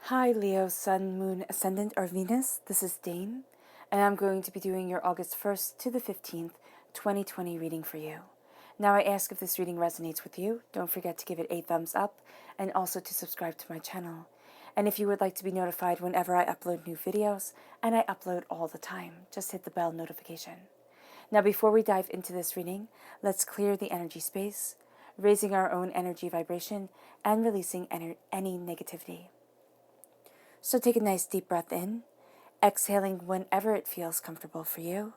Hi Leo, Sun, Moon, Ascendant, or Venus. This is Dane, and I'm going to be doing your August 1st to the 15th, 2020 reading for you. Now I ask if this reading resonates with you, don't forget to give it a thumbs up and also to subscribe to my channel. And if you would like to be notified whenever I upload new videos, and I upload all the time, just hit the bell notification. Now before we dive into this reading, let's clear the energy space, raising our own energy vibration and releasing any negativity. So take a nice deep breath in, exhaling whenever it feels comfortable for you.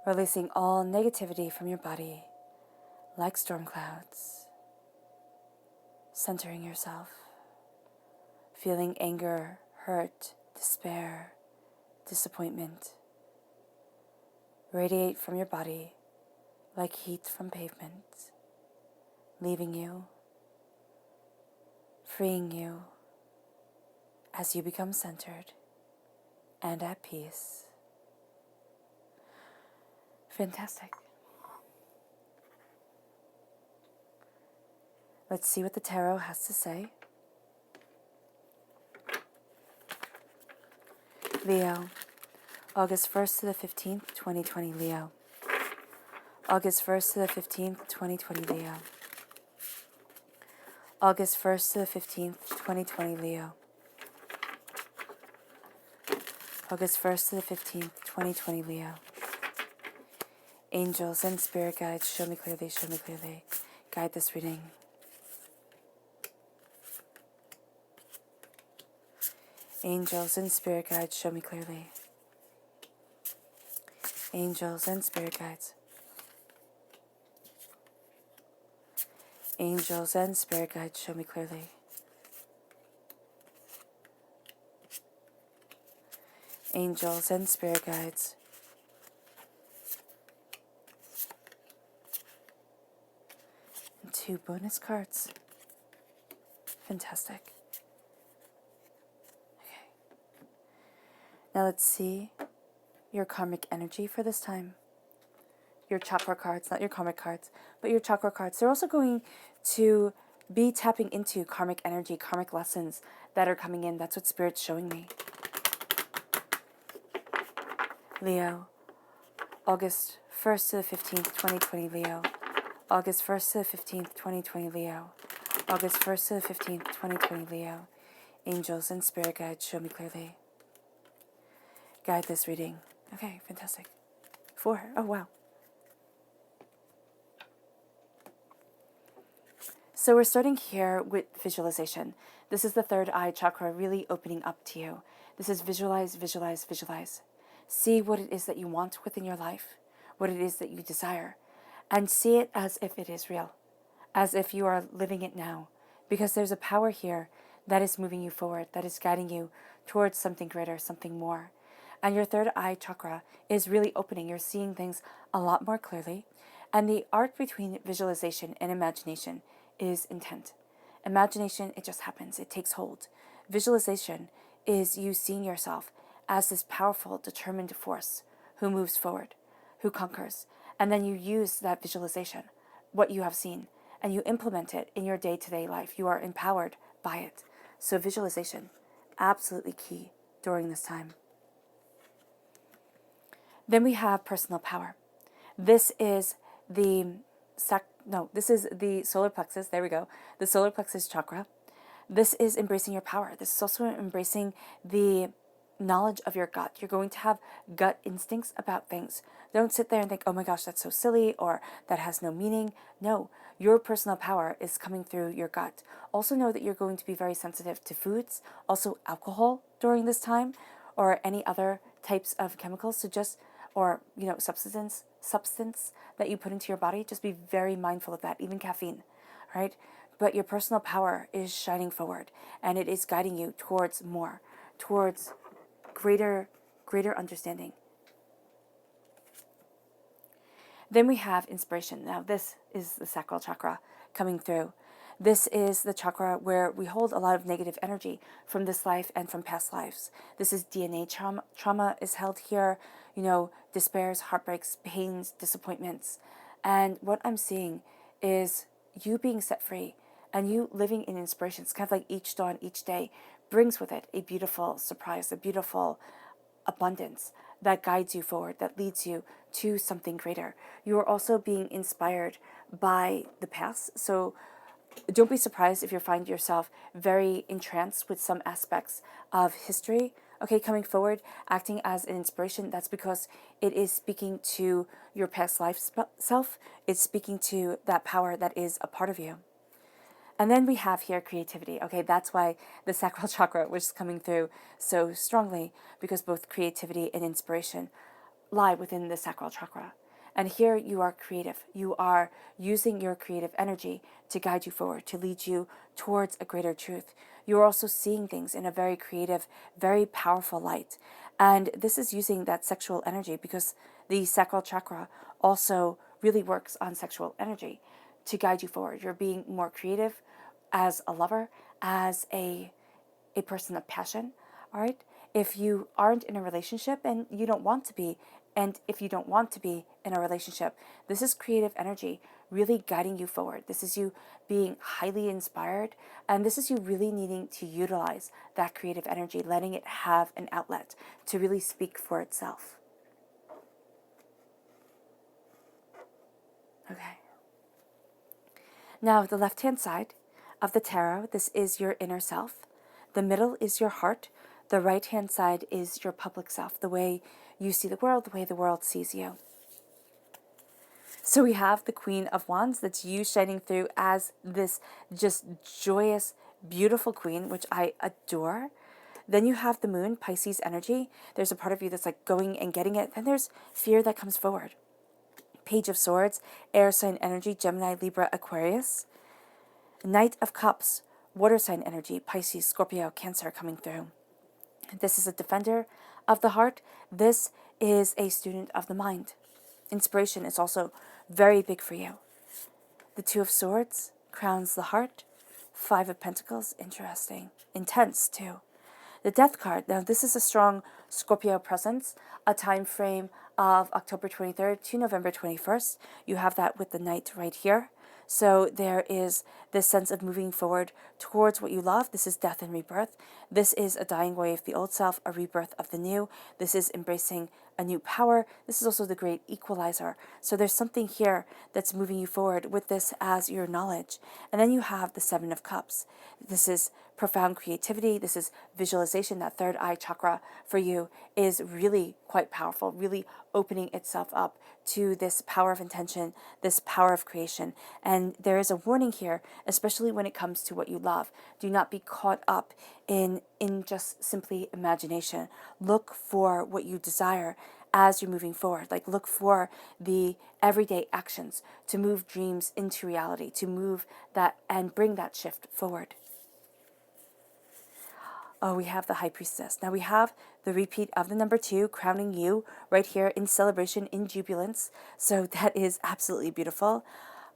Releasing all negativity from your body like storm clouds. Centering yourself. Feeling anger, hurt, despair, disappointment. Radiate from your body like heat from pavement. Leaving you, freeing you as you become centered and at peace. Fantastic. Let's see what the tarot has to say. Leo, August 1st to the 15th, 2020, Leo. August 1st to the 15th, 2020, Leo. August 1st to the 15th, 2020, Leo. August 1st to the 15th, 2020, Leo. Angels and spirit guides, show me clearly, show me clearly. Guide this reading. Angels and spirit guides, show me clearly. Angels and spirit guides. Angels and spirit guides, show me clearly. Angels and spirit guides. And 2 bonus cards. Fantastic. Okay. Now let's see your karmic energy for this time. Your chakra cards, not your karmic cards, but your chakra cards. They're also going to be tapping into karmic energy, karmic lessons that are coming in. That's what Spirit's showing me. Leo, August 1st to the 15th, 2020, Leo. August 1st to the 15th, 2020, Leo. August 1st to the 15th, 2020, Leo. Angels and spirit guides, show me clearly. Guide this reading. Okay, fantastic. 4. Oh, wow. So we're starting here with visualization. This is the third eye chakra really opening up to you. This is visualize, visualize, visualize. See what it is that you want within your life, what it is that you desire, and see it as if it is real, as if you are living it now, because there's a power here that is moving you forward, that is guiding you towards something greater, something more. And your third eye chakra is really opening. You're seeing things a lot more clearly. And the arc between visualization and imagination is intent. Imagination, it just happens. It takes hold. Visualization is you seeing yourself as this powerful, determined force who moves forward, who conquers. And then you use that visualization, what you have seen, and you implement it in your day-to-day life. You are empowered by it. So visualization, absolutely key during this time. Then we have personal power. This is the solar plexus. There we go. The solar plexus chakra. This is embracing your power. This is also embracing the knowledge of your gut. You're going to have gut instincts about things. Don't sit there and think, oh my gosh, that's so silly, or that has no meaning. No, your personal power is coming through your gut. Also know that you're going to be very sensitive to foods, also alcohol during this time, or any other types of chemicals. So just, or, substance that you put into your body, just be very mindful of that, even caffeine, right? But your personal power is shining forward, and it is guiding you towards more, towards greater understanding. Then we have inspiration. Now this is the sacral chakra coming through. This is the chakra where we hold a lot of negative energy from this life and from past lives. This is DNA trauma. Trauma is held here, despairs, heartbreaks, pains, disappointments. And what I'm seeing is you being set free and you living in inspiration. It's kind of like each dawn, each day brings with it a beautiful surprise, a beautiful abundance that guides you forward, that leads you to something greater. You are also being inspired by the past. So don't be surprised if you find yourself very entranced with some aspects of history, okay, coming forward, acting as an inspiration. That's because it is speaking to your past life self. It's speaking to that power that is a part of you. And then we have here creativity. Okay, that's why the sacral chakra was coming through so strongly, because both creativity and inspiration lie within the sacral chakra. And here you are creative. You are using your creative energy to guide you forward, to lead you towards a greater truth. You're also seeing things in a very creative, very powerful light. And this is using that sexual energy, because the sacral chakra also really works on sexual energy to guide you forward. You're being more creative as a lover, as a person of passion, all right? If you aren't in a relationship and you don't want to be, and if you don't want to be in a relationship, this is creative energy really guiding you forward. This is you being highly inspired, and this is you really needing to utilize that creative energy, letting it have an outlet to really speak for itself. Okay. Now, the left-hand side of the tarot, this is your inner self. The middle is your heart. The right-hand side is your public self, the way you see the world, the way the world sees you. So we have the Queen of Wands, that's you shining through as this just joyous, beautiful queen, which I adore. Then you have the Moon, Pisces energy. There's a part of you that's like going and getting it. And there's fear that comes forward. Page of Swords, air sign energy, Gemini, Libra, Aquarius. Knight of Cups, water sign energy, Pisces, Scorpio, Cancer coming through. This is a defender of the heart. This is a student of the mind. Inspiration is also very big for you. The Two of Swords crowns the heart. Five of Pentacles, interesting. Intense too. The Death card, now this is a strong Scorpio presence, a time frame of October 23rd to November 21st. You have that with the Knight right here. So there is this sense of moving forward towards what you love. This is death and rebirth. This is a dying away of the old self, a rebirth of the new. This is embracing a new power. This is also the great equalizer. So there's something here that's moving you forward with this as your knowledge. And then you have the Seven of Cups. This is profound creativity. This is visualization. That third eye chakra for you is really quite powerful, really opening itself up to this power of intention, this power of creation. And there is a warning here, especially when it comes to what you love. Do not be caught up in just simply imagination. Look for what you desire as you're moving forward. Like, look for the everyday actions to move dreams into reality, to move that and bring that shift forward. Oh, we have the High Priestess. Now we have the repeat of the number 2, crowning you right here in celebration, in jubilance. So that is absolutely beautiful.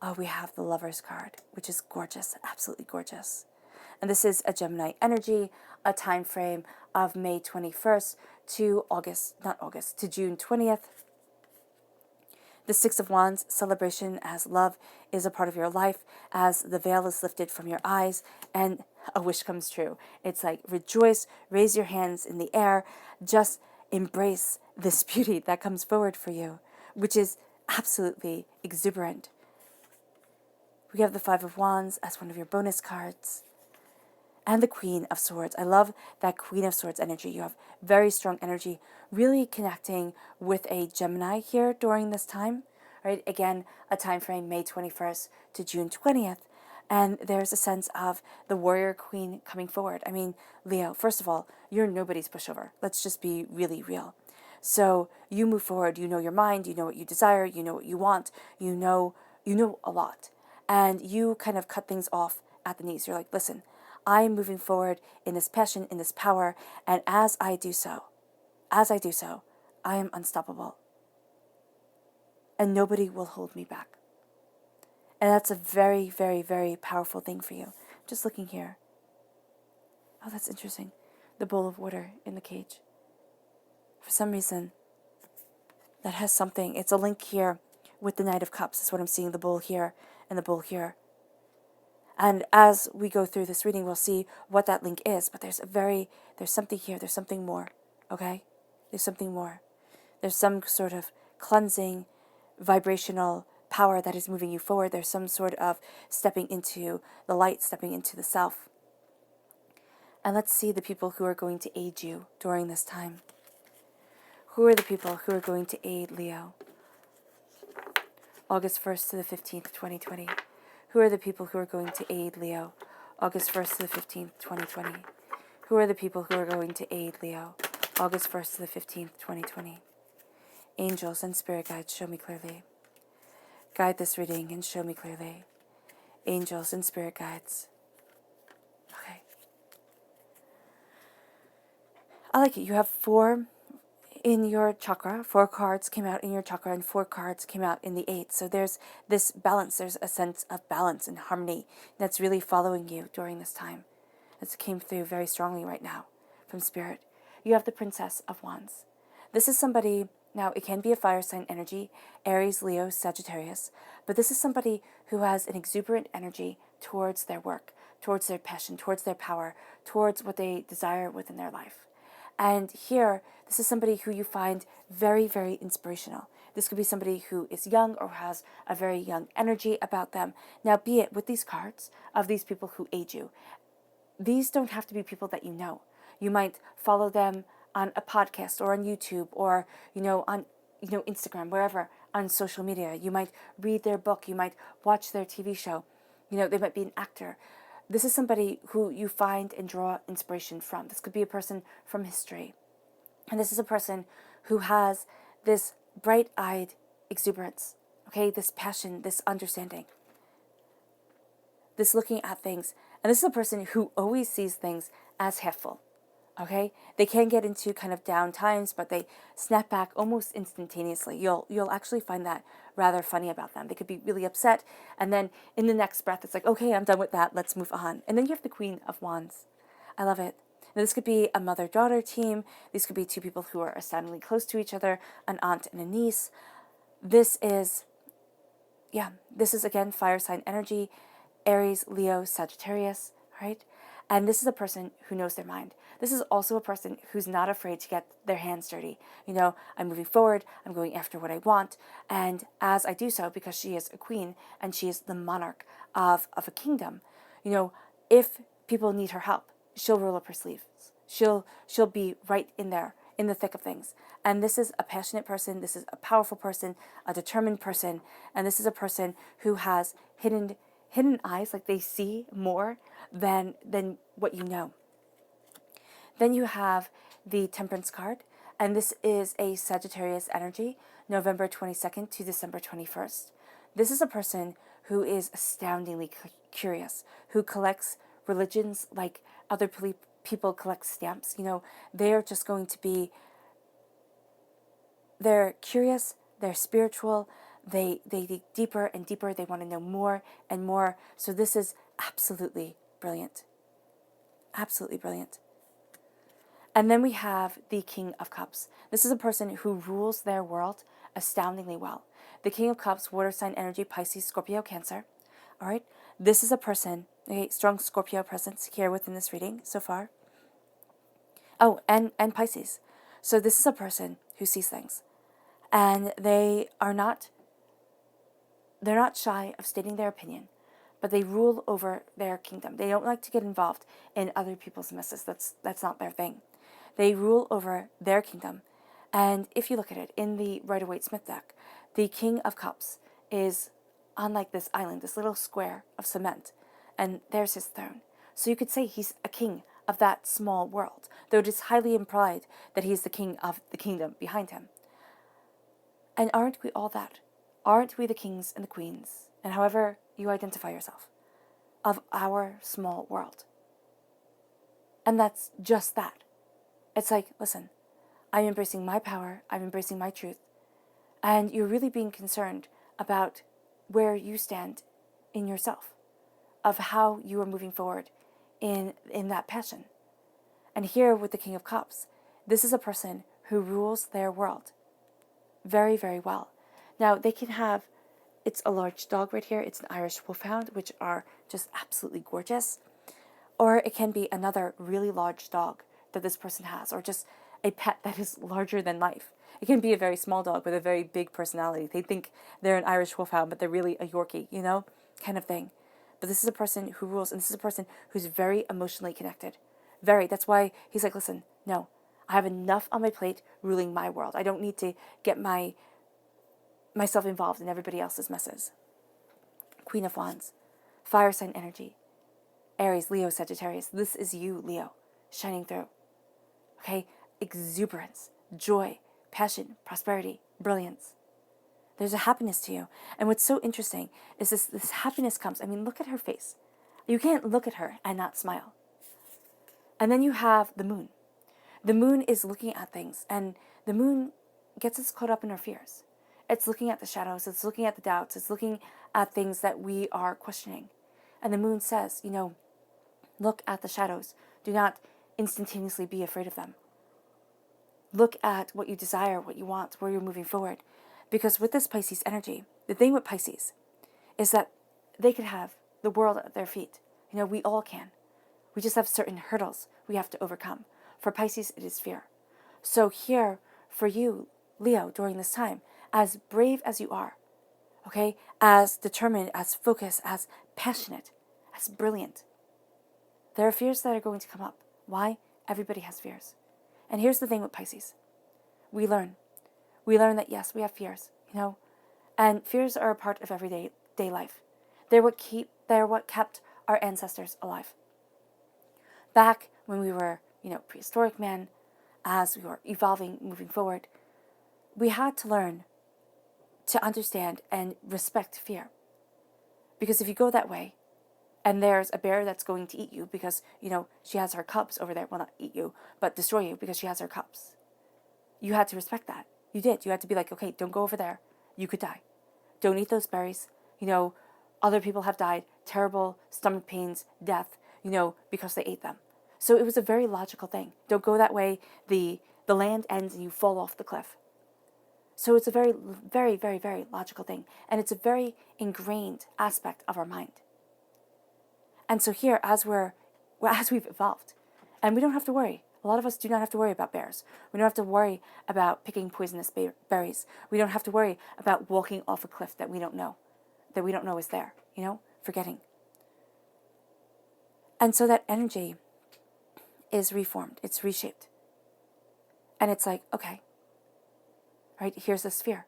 Oh, we have the Lover's card, which is gorgeous, absolutely gorgeous. And this is a Gemini energy, a time frame of May 21st to to June 20th. The Six of Wands, celebration as love is a part of your life, as the veil is lifted from your eyes and a wish comes true. It's like rejoice, raise your hands in the air, just embrace this beauty that comes forward for you, which is absolutely exuberant. We have the Five of Wands as one of your bonus cards. and the Queen of Swords. I love that Queen of Swords energy. You have very strong energy, really connecting with a Gemini here during this time, right? Again, a time frame May 21st to June 20th. And there's a sense of the warrior queen coming forward. I mean, Leo, first of all, you're nobody's pushover. Let's just be really real. So you move forward, you know your mind, you know what you desire, you know what you want, you know a lot. And you kind of cut things off at the knees. You're like, listen, I'm moving forward in this passion, in this power, and as I do so, I am unstoppable. And nobody will hold me back. And that's a very, very, very powerful thing for you. Just looking here. Oh, that's interesting. The bowl of water in the cage. For some reason, that has something. It's a link here with the Knight of Cups. That's what I'm seeing, the bowl here and the bowl here. And as we go through this reading, we'll see what that link is. But there's something here. There's something more. Okay? There's something more. There's some sort of cleansing, vibrational power that is moving you forward. There's some sort of stepping into the light, stepping into the self. And let's see the people who are going to aid you during this time. Who are the people who are going to aid Leo? August 1st to the 15th, 2020. Who are the people who are going to aid Leo? August 1st to the 15th, 2020. Who are the people who are going to aid Leo? August 1st to the 15th, 2020. Angels and spirit guides, show me clearly. Guide this reading and show me clearly. Angels and spirit guides. Okay. I like it. You have 4 in your chakra. 4 cards came out in your chakra and 4 cards came out in the 8. So there's this balance. There's a sense of balance and harmony that's really following you during this time. It came through very strongly right now from spirit. You have the Princess of Wands. This is somebody, now it can be a fire sign energy, Aries, Leo, Sagittarius, but this is somebody who has an exuberant energy towards their work, towards their passion, towards their power, towards what they desire within their life. And here, this is somebody who you find very, very inspirational. This could be somebody who is young or has a very young energy about them. Now, be it with these cards of these people who aid you. These don't have to be people that you know. You might follow them on a podcast or on YouTube or, on, Instagram, wherever, on social media. You might read their book. You might watch their TV show. They might be an actor. This is somebody who you find and draw inspiration from. This could be a person from history. And this is a person who has this bright-eyed exuberance, okay? This passion, this understanding, this looking at things. And this is a person who always sees things as half full, okay? They can get into kind of down times, but they snap back almost instantaneously. You'll actually find that rather funny about them. They could be really upset, and then in the next breath, it's like, okay, I'm done with that. Let's move on. And then you have the Queen of Wands. I love it. Now, this could be a mother-daughter team. These could be 2 people who are astoundingly close to each other, an aunt and a niece. This is again, fire sign energy, Aries, Leo, Sagittarius, right? And this is a person who knows their mind. This is also a person who's not afraid to get their hands dirty. I'm moving forward, I'm going after what I want, and as I do so, because she is a queen and she is the monarch of a kingdom, if people need her help, she'll roll up her sleeves. She'll be right in there, in the thick of things. And this is a passionate person, this is a powerful person, a determined person, and this is a person who has hidden eyes, like they see more than what you know. Then you have the Temperance card, and this is a Sagittarius energy, November 22nd to December 21st. This is a person who is astoundingly curious, who collects religions like other people collect stamps. They're just going to be, they're curious, they're spiritual, they dig deeper and deeper, they want to know more and more. So this is absolutely brilliant. Absolutely brilliant. And then we have the King of Cups. This is a person who rules their world astoundingly well. The King of Cups, water sign energy, Pisces, Scorpio, Cancer. All right. This is a person, okay, strong Scorpio presence here within this reading so far. Oh, and Pisces. So this is a person who sees things. And they're not shy of stating their opinion. but they rule over their kingdom. They don't like to get involved in other people's messes. That's not their thing. They rule over their kingdom. And if you look at it in the Rider-Waite-Smith deck, the King of Cups is on like this island, this little square of cement, and there's his throne. So you could say he's a king of that small world, though it is highly implied that he's the king of the kingdom behind him. And aren't we all that? Aren't we the kings and the queens, and however you identify yourself, of our small world? And that's just that. It's like, listen, I'm embracing my power, I'm embracing my truth, and you're really being concerned about where you stand in yourself, of how you are moving forward in that passion. And here with the King of Cups, this is a person who rules their world very, very well. Now, they can have, it's a large dog right here, it's an Irish Wolfhound, which are just absolutely gorgeous. Or it can be another really large dog that this person has, or just a pet that is larger than life. It can be a very small dog with a very big personality. They think they're an Irish Wolfhound, but they're really a Yorkie, kind of thing. But this is a person who rules, and this is a person who's very emotionally connected. Very. That's why he's like, listen, no, I have enough on my plate ruling my world. I don't need to get myself involved in everybody else's messes. Queen of Wands, fire sign energy. Aries, Leo, Sagittarius. This is you, Leo, shining through. Okay? Exuberance, joy, passion, prosperity, brilliance. There's a happiness to you. And what's so interesting is this happiness comes. I mean, look at her face. You can't look at her and not smile. And then you have the moon. The moon is looking at things, and the moon gets us caught up in our fears. It's looking at the shadows, it's looking at the doubts, it's looking at things that we are questioning. And the moon says, look at the shadows. Do not instantaneously be afraid of them. Look at what you desire, what you want, where you're moving forward. Because with this Pisces energy, the thing with Pisces is that they could have the world at their feet. We all can. We just have certain hurdles we have to overcome. For Pisces, it is fear. So here, for you, Leo, during this time, as brave as you are, okay, as determined, as focused, as passionate, as brilliant, there are fears that are going to come up. Why? Everybody has fears. And here's the thing with Pisces. We learn. We learn that, yes, we have fears, and fears are a part of everyday life. They're what kept our ancestors alive. Back when we were, prehistoric men, as we were evolving, moving forward, we had to learn to understand and respect fear. Because if you go that way, and there's a bear that's going to eat you because, she has her cubs over there, well, not eat you, but destroy you because she has her cubs. You had to respect that. You did. You had to be like, okay, don't go over there. You could die. Don't eat those berries. Other people have died, terrible stomach pains, death, because they ate them. So it was a very logical thing. Don't go that way. The land ends and you fall off the cliff. So it's a very, very, very, very logical thing. And it's a very ingrained aspect of our mind. And so here, as we've evolved, and we don't have to worry. A lot of us do not have to worry about bears. We don't have to worry about picking poisonous berries. We don't have to worry about walking off a cliff that we don't know is there, forgetting. And so that energy is reformed. It's reshaped. And it's like, okay, right, here's this fear.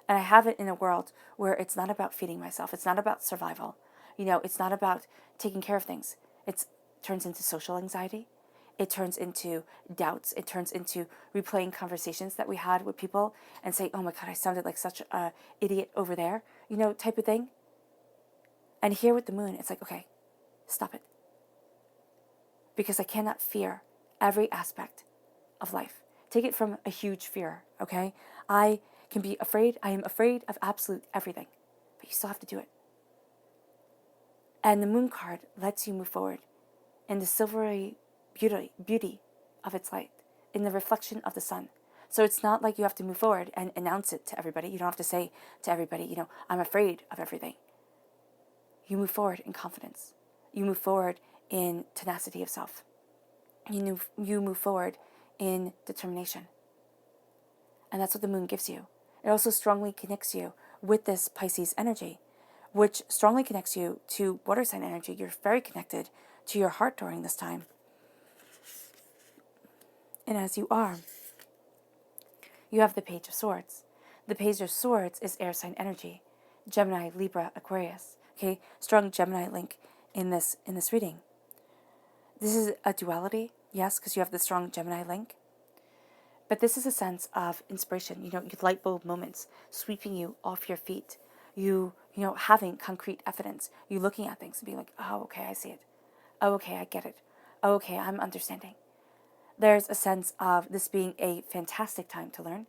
And I have it in a world where it's not about feeding myself. It's not about survival. It's not about taking care of things. It turns into social anxiety. It turns into doubts. It turns into replaying conversations that we had with people and say, oh my God, I sounded like such an idiot over there, type of thing. And here with the moon, it's like, okay, stop it. Because I cannot fear every aspect of life. Take it from a huge fear, okay? I can be afraid. I am afraid of absolute everything. But you still have to do it. And the moon card lets you move forward in the silvery beauty of its light, in the reflection of the sun. So it's not like you have to move forward and announce it to everybody. You don't have to say to everybody, I'm afraid of everything. You move forward in confidence. You move forward in tenacity of self. You move forward in determination. And that's what the moon gives you. It also strongly connects you with this Pisces energy, which strongly connects you to water sign energy. You're very connected to your heart during this time. And as you are, you have the Page of Swords. The Page of Swords is air sign energy. Gemini, Libra, Aquarius. Okay, strong Gemini link in this reading. This is a duality, yes, because you have the strong Gemini link. But this is a sense of inspiration, light bulb moments, sweeping you off your feet. You having concrete evidence. You looking at things and being like, oh, okay, I see it. Oh, okay, I get it. Oh, okay, I'm understanding. There's a sense of this being a fantastic time to learn,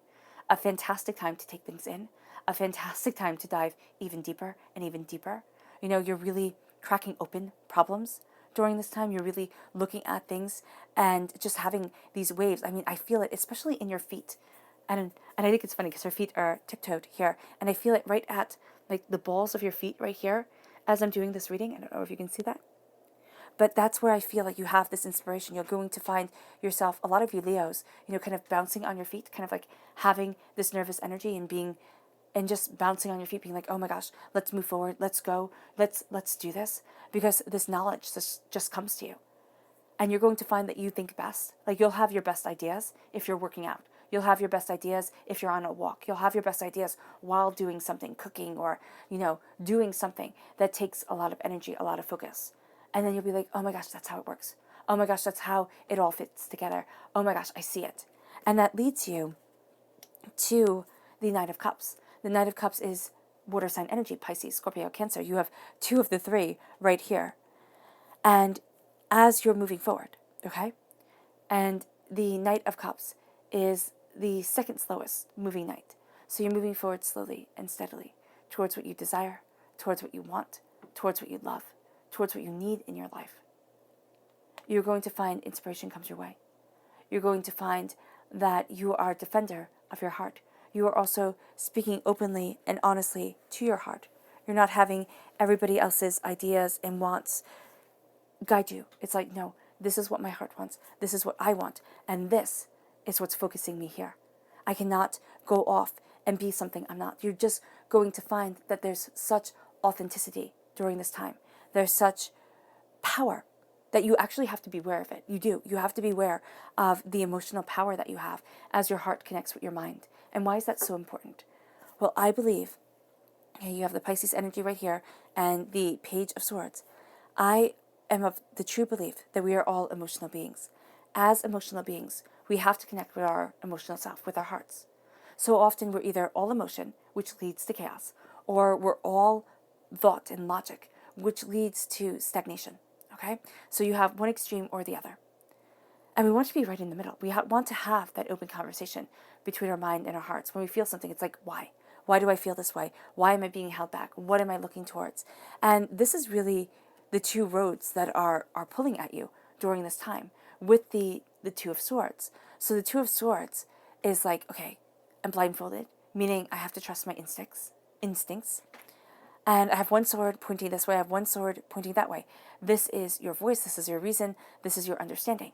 a fantastic time to take things in, a fantastic time to dive even deeper and even deeper. You're really cracking open problems during this time. You're really looking at things and just having these waves. I mean, I feel it, especially in your feet. And I think it's funny because her feet are tiptoed here. And I feel it right at like the balls of your feet right here as I'm doing this reading. I don't know if you can see that. But that's where I feel like you have this inspiration. You're going to find yourself, a lot of you Leos, kind of bouncing on your feet, kind of like having this nervous energy and just bouncing on your feet, being like, oh my gosh, let's move forward, let's go, let's do this. Because this knowledge just comes to you. And you're going to find that you think best. Like you'll have your best ideas if you're working out. You'll have your best ideas if you're on a walk. You'll have your best ideas while doing something, cooking or, doing something that takes a lot of energy, a lot of focus. And then you'll be like, oh my gosh, that's how it works. Oh my gosh, that's how it all fits together. Oh my gosh, I see it. And that leads you to the Knight of Cups. The Knight of Cups is water sign energy, Pisces, Scorpio, Cancer. You have 2 of the 3 right here. And as you're moving forward, okay? And the Knight of Cups is the second slowest moving knight. So you're moving forward slowly and steadily towards what you desire, towards what you want, towards what you love, towards what you need in your life. You're going to find inspiration comes your way. You're going to find that you are a defender of your heart. You are also speaking openly and honestly to your heart. You're not having everybody else's ideas and wants guide you. It's like, no, this is what my heart wants. This is what I want. And this is what's focusing me here. I cannot go off and be something I'm not. You're just going to find that there's such authenticity during this time. There's such power that you actually have to be aware of it. You do. You have to be aware of the emotional power that you have as your heart connects with your mind. And why is that so important? Well, I believe, you have the Pisces energy right here and the Page of Swords. I am of the true belief that we are all emotional beings. As emotional beings, we have to connect with our emotional self, with our hearts. So often we're either all emotion, which leads to chaos, or we're all thought and logic, which leads to stagnation. Okay? So you have one extreme or the other. And we want to be right in the middle. We want to have that open conversation between our mind and our hearts. When we feel something, it's like, why? Why do I feel this way? Why am I being held back? What am I looking towards? And this is really the 2 roads that are pulling at you during this time with the 2 of Swords. So the 2 of Swords is like, okay, I'm blindfolded, meaning I have to trust my instincts. And I have one sword pointing this way, I have one sword pointing that way. This is your voice, this is your reason, this is your understanding.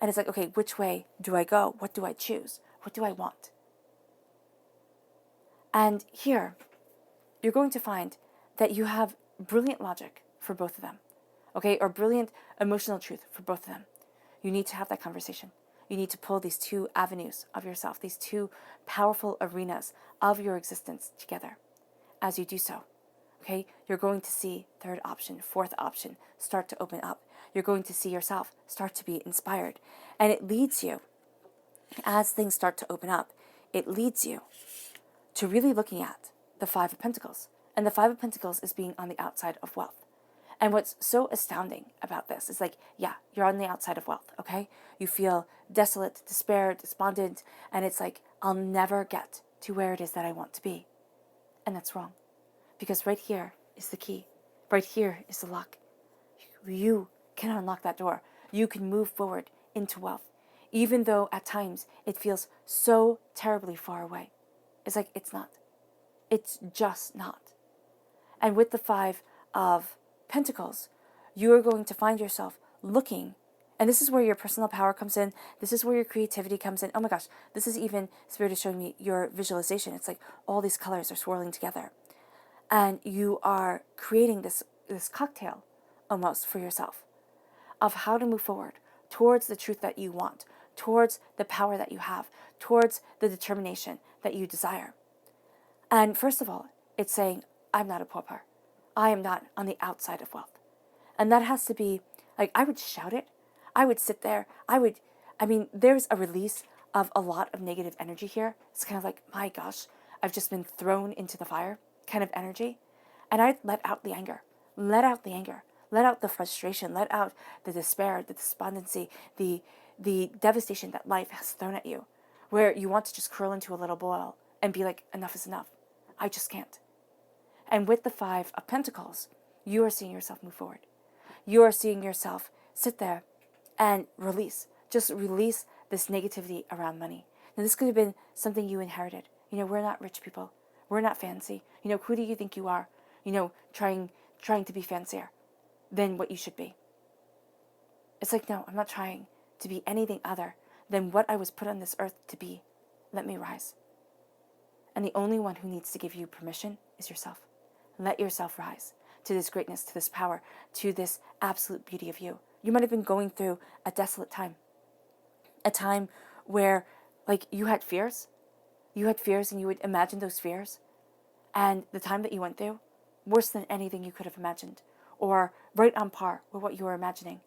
And it's like, okay, which way do I go? What do I choose? What do I want? And here, you're going to find that you have brilliant logic for both of them, okay? Or brilliant emotional truth for both of them. You need to have that conversation. You need to pull these 2 avenues of yourself, these 2 powerful arenas of your existence together. As you do so, okay, you're going to see 3rd option, 4th option start to open up. You're going to see yourself start to be inspired. And it leads you, as things start to open up, it leads you to really looking at the 5 of Pentacles. And the 5 of Pentacles is being on the outside of wealth. And what's so astounding about this is like, yeah, you're on the outside of wealth, okay? You feel desolate, despair, despondent, and it's like, I'll never get to where it is that I want to be. And that's wrong. Because right here is the key. Right here is the lock. You can unlock that door. You can move forward into wealth. Even though at times it feels so terribly far away. It's like, it's not. It's just not. And with the 5 of Pentacles, you are going to find yourself looking, and this is where your personal power comes in. This is where your creativity comes in. Oh my gosh, this is even, Spirit is showing me your visualization. It's like all these colors are swirling together. And you are creating this cocktail almost for yourself of how to move forward towards the truth that you want, towards the power that you have, towards the determination that you desire. And first of all, it's saying, I'm not a pauper. I am not on the outside of wealth. And that has to be, like, I would shout it. I would sit there. There's a release of a lot of negative energy here. It's kind of like, my gosh, I've just been thrown into the fire kind of energy. And I'd let out the anger. Let out the anger. Let out the frustration. Let out the despair, the despondency, the devastation that life has thrown at you, where you want to just curl into a little ball and be like, enough is enough. I just can't. And with the Five of Pentacles, you are seeing yourself move forward. You are seeing yourself sit there and release. Just release this negativity around money. Now, this could have been something you inherited. We're not rich people. We're not fancy. Who do you think you are? Trying to be fancier than what you should be. It's like, no, I'm not trying to be anything other than what I was put on this earth to be. Let me rise. And the only one who needs to give you permission is yourself. Let yourself rise to this greatness, to this power, to this absolute beauty of you. You might have been going through a desolate time. A time where, you had fears. You had fears and you would imagine those fears. And the time that you went through, worse than anything you could have imagined. Or right on par with what you were imagining.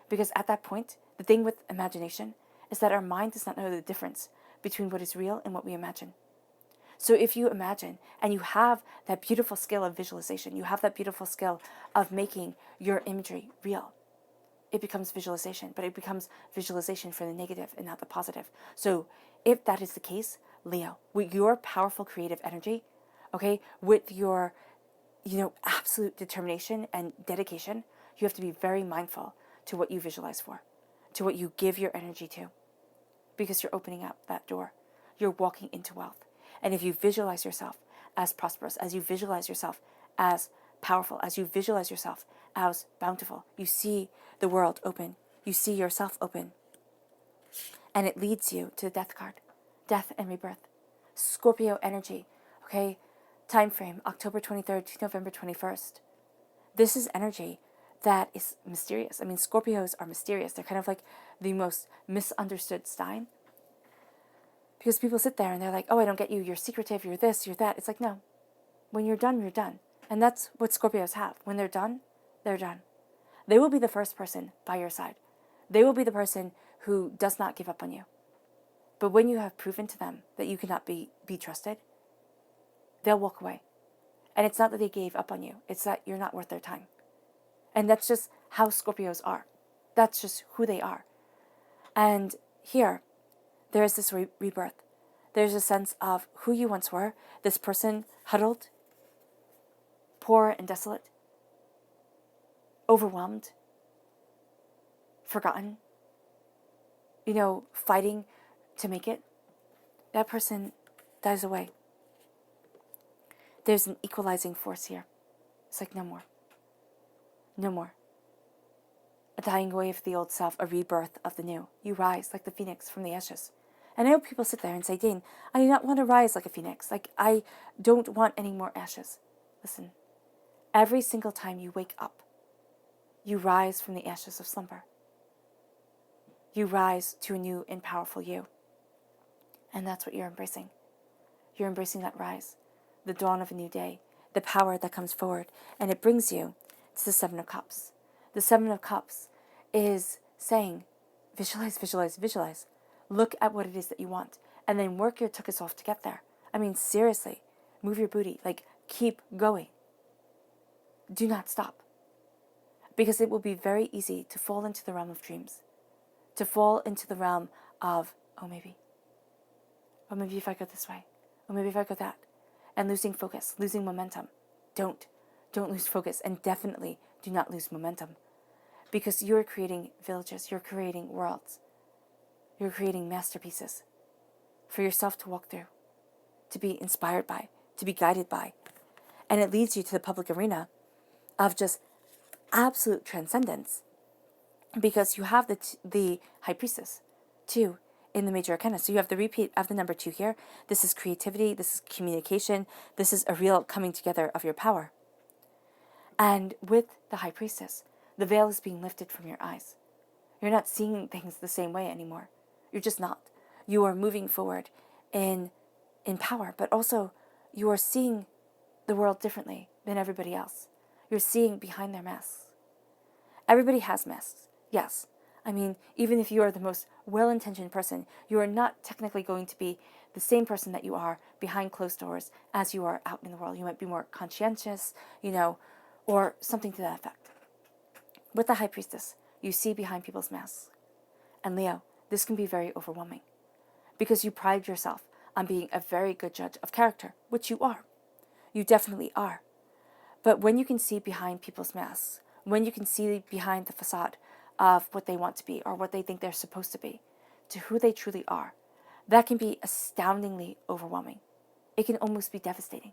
Because at that point, the thing with imagination is that our mind does not know the difference between what is real and what we imagine. So if you imagine and you have that beautiful skill of visualization, you have that beautiful skill of making your imagery real, it becomes visualization, but it becomes visualization for the negative and not the positive. So if that is the case, Leo, with your powerful creative energy, okay, with your, absolute determination and dedication, you have to be very mindful to what you visualize for, to what you give your energy to, because you're opening up that door. You're walking into wealth. And if you visualize yourself as prosperous, as you visualize yourself as powerful, as you visualize yourself as bountiful, you see the world open. You see yourself open. And it leads you to the death card, death and rebirth. Scorpio energy, okay? Time frame, October 23rd to November 21st. This is energy that is mysterious. Scorpios are mysterious. They're kind of like the most misunderstood sign. Because people sit there and they're like, oh, I don't get you. You're secretive. You're this, you're that. It's like, no. When you're done, you're done. And that's what Scorpios have. When they're done, they're done. They will be the first person by your side. They will be the person who does not give up on you. But when you have proven to them that you cannot be trusted, they'll walk away. And it's not that they gave up on you. It's that you're not worth their time. And that's just how Scorpios are. That's just who they are. And here, there is this rebirth. There's a sense of who you once were, this person huddled, poor and desolate, overwhelmed, forgotten, fighting to make it. That person dies away. There's an equalizing force here. It's like, no more. No more. A dying away of the old self, a rebirth of the new. You rise like the phoenix from the ashes. And I know people sit there and say, Dane, I do not want to rise like a phoenix. I don't want any more ashes. Listen, every single time you wake up, you rise from the ashes of slumber. You rise to a new and powerful you. And that's what you're embracing. You're embracing that rise, the dawn of a new day, the power that comes forward. And it brings you to the Seven of Cups. The Seven of Cups is saying, visualize, visualize, visualize. Look at what it is that you want. And then work your tuchus off to get there. Seriously, move your booty. Keep going. Do not stop. Because it will be very easy to fall into the realm of dreams. To fall into the realm of, oh, maybe. Oh, maybe if I go this way. Oh, maybe if I go that. And losing focus, losing momentum. Don't lose focus. And definitely do not lose momentum. Because you're creating villages. You're creating worlds. You're creating masterpieces for yourself to walk through, to be inspired by, to be guided by. And it leads you to the public arena of just absolute transcendence, because you have the High Priestess, too, in the major arcana. So you have the repeat of the number 2 here. This is creativity, this is communication, this is a real coming together of your power. And with the High Priestess, the veil is being lifted from your eyes. You're not seeing things the same way anymore. You're just not. You are moving forward in power, but also you are seeing the world differently than everybody else. You're seeing behind their masks. Everybody has masks, yes. I mean, even if you are the most well-intentioned person, you are not technically going to be the same person that you are behind closed doors as you are out in the world. You might be more conscientious, or something to that effect. With the High Priestess, you see behind people's masks. And Leo, this can be very overwhelming because you pride yourself on being a very good judge of character, which you are. You definitely are. But when you can see behind people's masks, when you can see behind the facade of what they want to be or what they think they're supposed to be, to who they truly are, that can be astoundingly overwhelming. It can almost be devastating.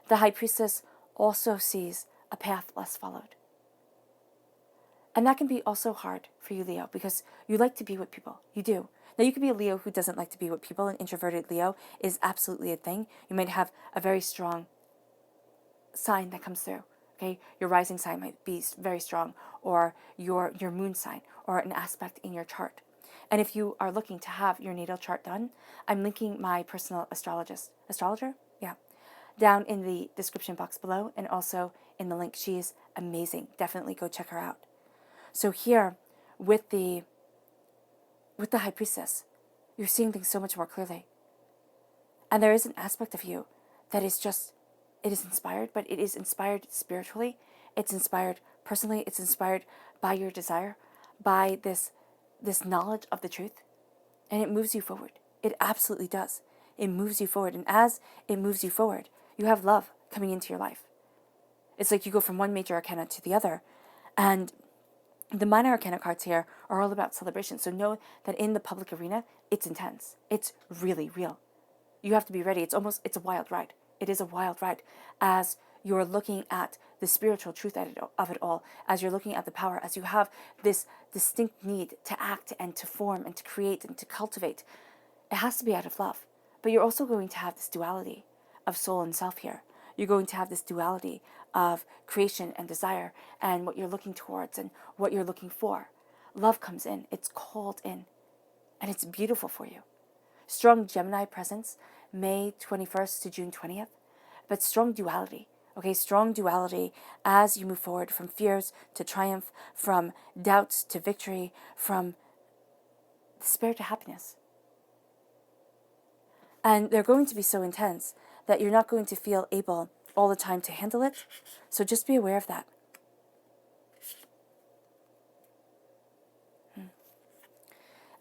The High Priestess also sees a path less followed. And that can be also hard for you, Leo, because you like to be with people. You do. Now, you could be a Leo who doesn't like to be with people. An introverted Leo is absolutely a thing. You might have a very strong sign that comes through. Okay, your rising sign might be very strong, or your moon sign, or an aspect in your chart. And if you are looking to have your natal chart done, I'm linking my personal astrologer, yeah, down in the description box below, and also in the link. She is amazing. Definitely go check her out. So here, with the High Priestess, you're seeing things so much more clearly. And there is an aspect of you that is just, it is inspired, but it is inspired spiritually. It's inspired personally. It's inspired by your desire, by this knowledge of the truth. And it moves you forward. It absolutely does. It moves you forward. And as it moves you forward, you have love coming into your life. It's like you go from one major arcana to the other. And the minor arcana cards here are all about celebration. So know that in the public arena, it's intense. It's really real. You have to be ready. It's a wild ride. It is a wild ride as you're looking at the spiritual truth of it all, as you're looking at the power, as you have this distinct need to act and to form and to create and to cultivate. It has to be out of love. But you're also going to have this duality of soul and self here. You're going to have this duality of creation and desire and what you're looking towards and what you're looking for. Love comes in. It's called in. And it's beautiful for you. Strong Gemini presence, May 21st to June 20th. But strong duality. Okay, strong duality as you move forward from fears to triumph, from doubts to victory, from despair to happiness. And they're going to be so intense that you're not going to feel able all the time to handle it. So just be aware of that.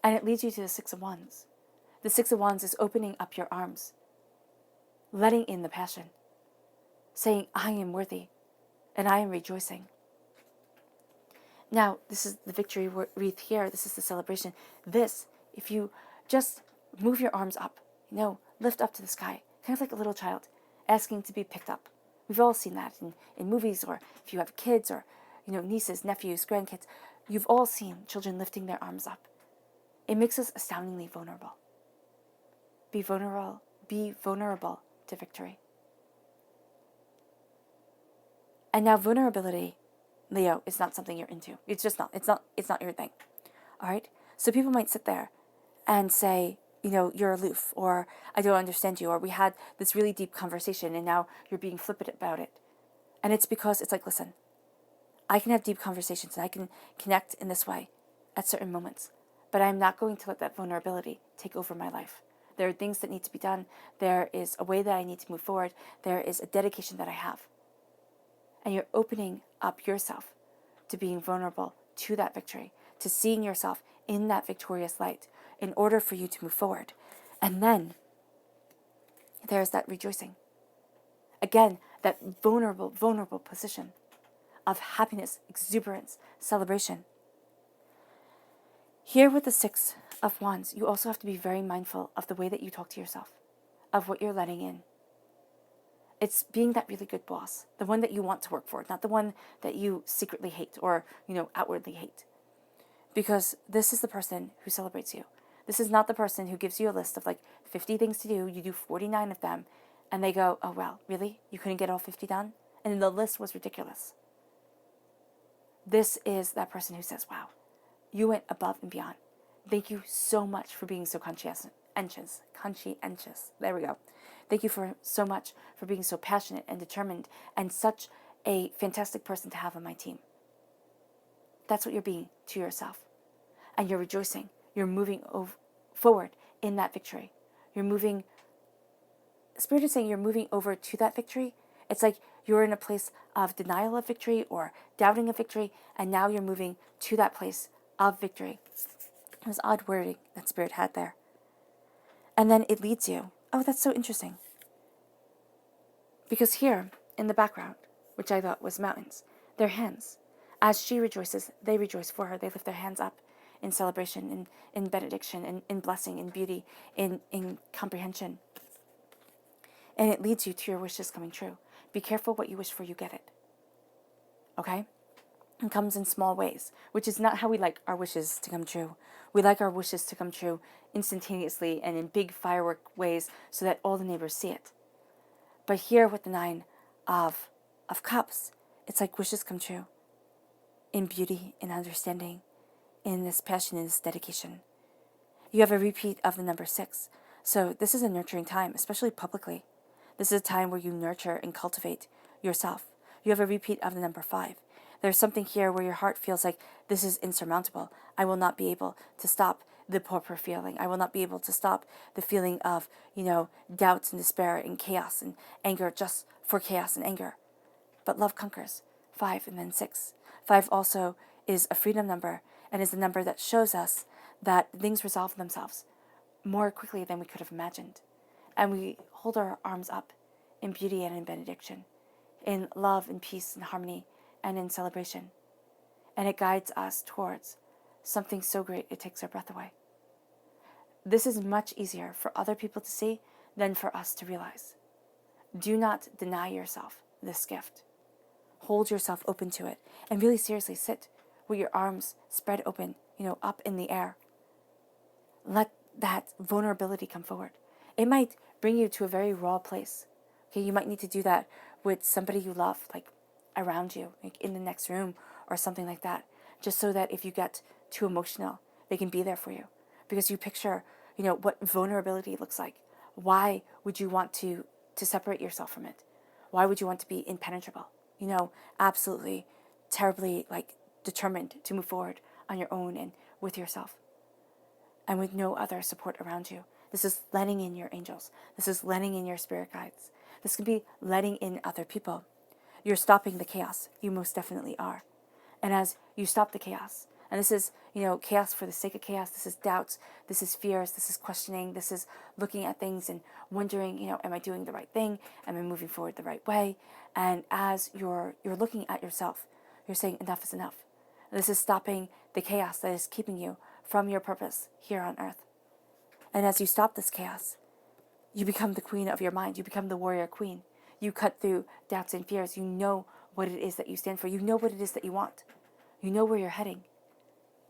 And it leads you to the Six of Wands. The Six of Wands is opening up your arms, letting in the passion, saying, I am worthy, and I am rejoicing. Now, this is the victory wreath here. This is the celebration. This, if you just move your arms up, lift up to the sky, kind of like a little child asking to be picked up. We've all seen that in movies, or if you have kids, or nieces, nephews, grandkids. You've all seen children lifting their arms up. It makes us astoundingly vulnerable. Be vulnerable to victory. And now vulnerability, Leo, is not something you're into. It's just not. It's not your thing. All right? So people might sit there and say, you're aloof, or I don't understand you, or we had this really deep conversation and now you're being flippant about it. And it's because it's like, listen, I can have deep conversations and I can connect in this way at certain moments, but I'm not going to let that vulnerability take over my life. There are things that need to be done. There is a way that I need to move forward. There is a dedication that I have. And you're opening up yourself to being vulnerable to that victory, to seeing yourself in that victorious light in order for you to move forward. And then there's that rejoicing. Again, that vulnerable position of happiness, exuberance, celebration. Here with the Six of Wands, you also have to be very mindful of the way that you talk to yourself, of what you're letting in. It's being that really good boss, the one that you want to work for, not the one that you secretly hate or, outwardly hate. because this is the person who celebrates you. This is not the person who gives you a list of like 50 things to do. You do 49 of them, and they go, oh, well, really? You couldn't get all 50 done? And the list was ridiculous. This is that person who says, wow, you went above and beyond. Thank you so much for being so conscientious. There we go. Thank you for so much for being so passionate and determined and such a fantastic person to have on my team. That's what you're being to yourself. And you're rejoicing. You're moving forward in that victory. You're moving, Spirit is saying you're moving over to that victory. It's like you're in a place of denial of victory or doubting of victory, and now you're moving to that place of victory. It was odd wording that Spirit had there. And then it leads you. Oh, that's so interesting. Because here, in the background, which I thought was mountains, they're hands. As she rejoices, they rejoice for her. They lift their hands up in celebration, in benediction, in blessing, in beauty, in comprehension. And it leads you to your wishes coming true. Be careful what you wish for, you get it. Okay? It comes in small ways, which is not how we like our wishes to come true. We like our wishes to come true instantaneously and in big firework ways so that all the neighbors see it. But here with the 9 of Cups, it's like wishes come true in beauty, in understanding, in this passion, in this dedication. You have a repeat of the number 6. So this is a nurturing time, especially publicly. This is a time where you nurture and cultivate yourself. You have a repeat of the number 5. There's something here where your heart feels like this is insurmountable. I will not be able to stop the poor feeling. I will not be able to stop the feeling of, doubts and despair and chaos and anger just for chaos and anger. But love conquers. 5 and then 6. 5 also is a freedom number and is the number that shows us that things resolve themselves more quickly than we could have imagined. And we hold our arms up in beauty and in benediction, in love and peace and harmony and in celebration. And it guides us towards something so great it takes our breath away. This is much easier for other people to see than for us to realize. Do not deny yourself this gift. Hold yourself open to it and really seriously sit with your arms spread open, up in the air. Let that vulnerability come forward. It might bring you to a very raw place. Okay, you might need to do that with somebody you love, like around you, like in the next room or something like that, just so that if you get too emotional, they can be there for you. Because you picture, what vulnerability looks like. Why would you want to separate yourself from it? Why would you want to be impenetrable? Absolutely, terribly, determined to move forward on your own and with yourself. And with no other support around you. This is letting in your angels. This is letting in your spirit guides. This can be letting in other people. You're stopping the chaos. You most definitely are. And as you stop the chaos, and this is, chaos for the sake of chaos, this is doubts, this is fears, this is questioning, this is looking at things and wondering, am I doing the right thing? Am I moving forward the right way? And as you're looking at yourself, you're saying enough is enough. This is stopping the chaos that is keeping you from your purpose here on earth. And as you stop this chaos, you become the queen of your mind. You become the warrior queen. You cut through doubts and fears. You know what it is that you stand for. You know what it is that you want. You know where you're heading.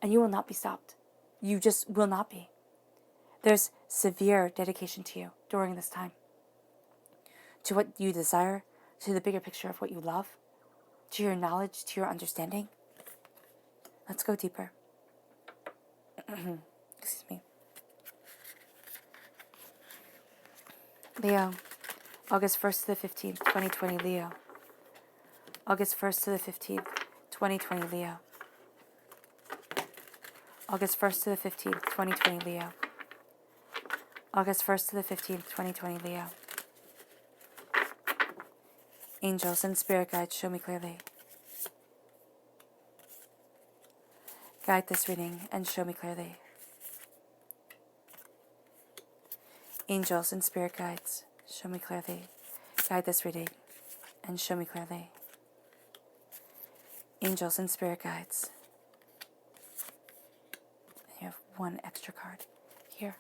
And you will not be stopped. You just will not be. There's severe dedication to you during this time. To what you desire, to the bigger picture of what you love, to your knowledge, to your understanding. Let's go deeper. Excuse me. Leo, August 1st to the 15th, 2020, Leo. August 1st to the 15th, 2020, Leo. August 1st to the 15th, 2020, Leo. August 1st to the 15th, 2020, Leo. Angels and spirit guides, show me clearly. Guide this reading and show me clearly. Angels and spirit guides, show me clearly. Guide this reading and show me clearly. Angels and spirit guides. You have one extra card here.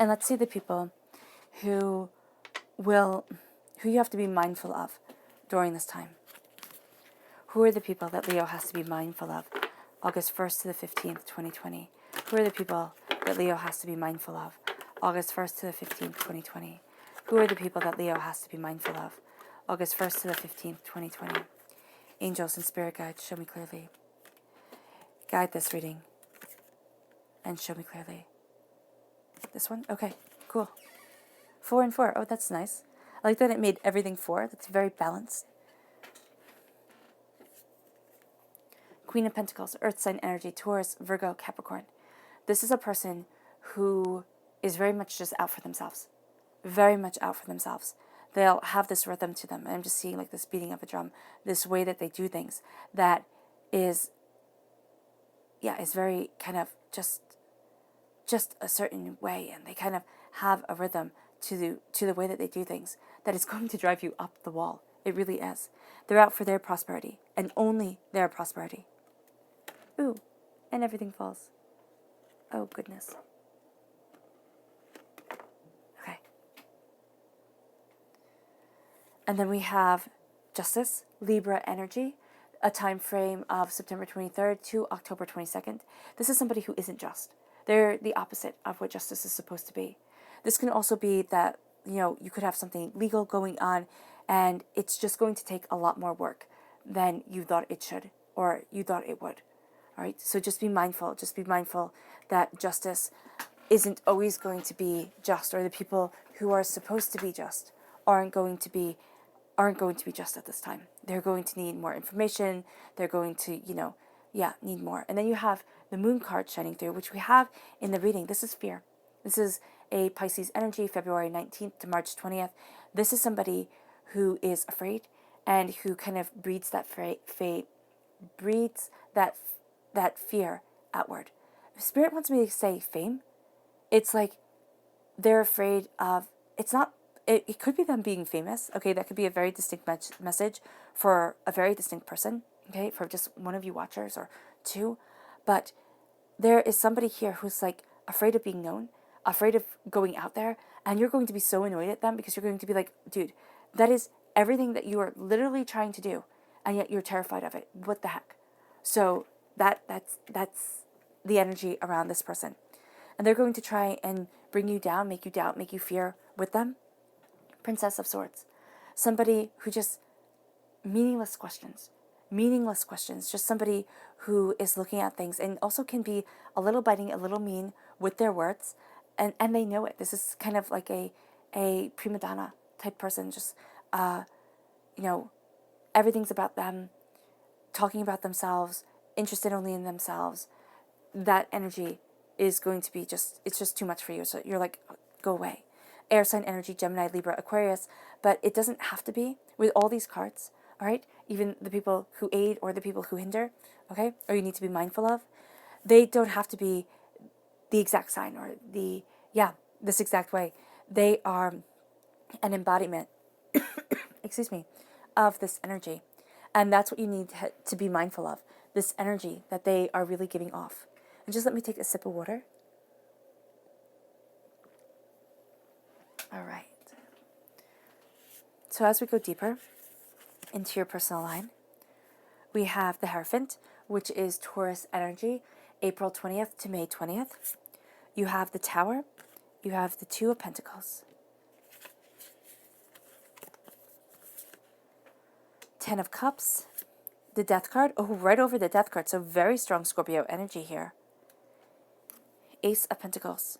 And let's see the people who will who you have to be mindful of during this time. Who are the people that Leo has to be mindful of? August 1st to the 15th, 2020. Who are the people that Leo has to be mindful of? August 1st to the 15th, 2020. Who are the people that Leo has to be mindful of? August 1st to the 15th, 2020. Angels and spirit guides, show me clearly. Guide this reading and show me clearly. This one? Okay, cool. 4 and 4. Oh, that's nice. I like that it made everything 4. That's very balanced. Queen of Pentacles, Earth sign energy, Taurus, Virgo, Capricorn. This is a person who is very much just out for themselves. Very much out for themselves. They'll have this rhythm to them. And I'm just seeing like this beating of a drum, this way that they do things that is, is very kind of just a certain way. And they kind of have a rhythm to the way that they do things that is going to drive you up the wall. It really is. They're out for their prosperity and only their prosperity. Ooh, and everything falls. Oh, goodness. Okay. And then we have Justice, Libra energy, a time frame of September 23rd to October 22nd. This is somebody who isn't just. They're the opposite of what justice is supposed to be. This can also be that, you could have something legal going on and it's just going to take a lot more work than you thought it should or you thought it would. All right, so just be mindful. Just be mindful that justice isn't always going to be just, or the people who are supposed to be just aren't going to be just at this time. They're going to need more information. They're going to, need more. And then you have the Moon card shining through, which we have in the reading. This is fear. This is a Pisces energy, February 19th to March 20th. This is somebody who is afraid and who kind of breeds that fear outward. If Spirit wants me to say fame, it's like they're afraid of, it could be them being famous. Okay, that could be a very distinct message for a very distinct person. Okay, for just one of you watchers or two. But there is somebody here who's like afraid of being known, afraid of going out there, and you're going to be so annoyed at them because you're going to be like, dude, that is everything that you are literally trying to do, and yet you're terrified of it. What the heck? So that's the energy around this person. And they're going to try and bring you down, make you doubt, make you fear with them. Princess of Swords. Somebody who just meaningless questions, just somebody who is looking at things and also can be a little biting, a little mean with their words, and they know it. This is kind of like a prima donna type person, just everything's about them, talking about themselves, interested only in themselves. That energy is going to be it's just too much for you. So you're like, go away. Air sign energy, Gemini, Libra, Aquarius, but it doesn't have to be with all these cards, all right? Even the people who aid or the people who hinder, okay? Or you need to be mindful of. They don't have to be the exact sign or this exact way. They are an embodiment, excuse me, of this energy. And that's what you need to be mindful of, this energy that they are really giving off. And just let me take a sip of water. All right. So as we go deeper into your personal line, we have the Hierophant, which is Taurus energy, April 20th to May 20th. You have the Tower. You have the Two of Pentacles. 10 of Cups. The Death card. Oh, right over the Death card. So very strong Scorpio energy here. Ace of Pentacles.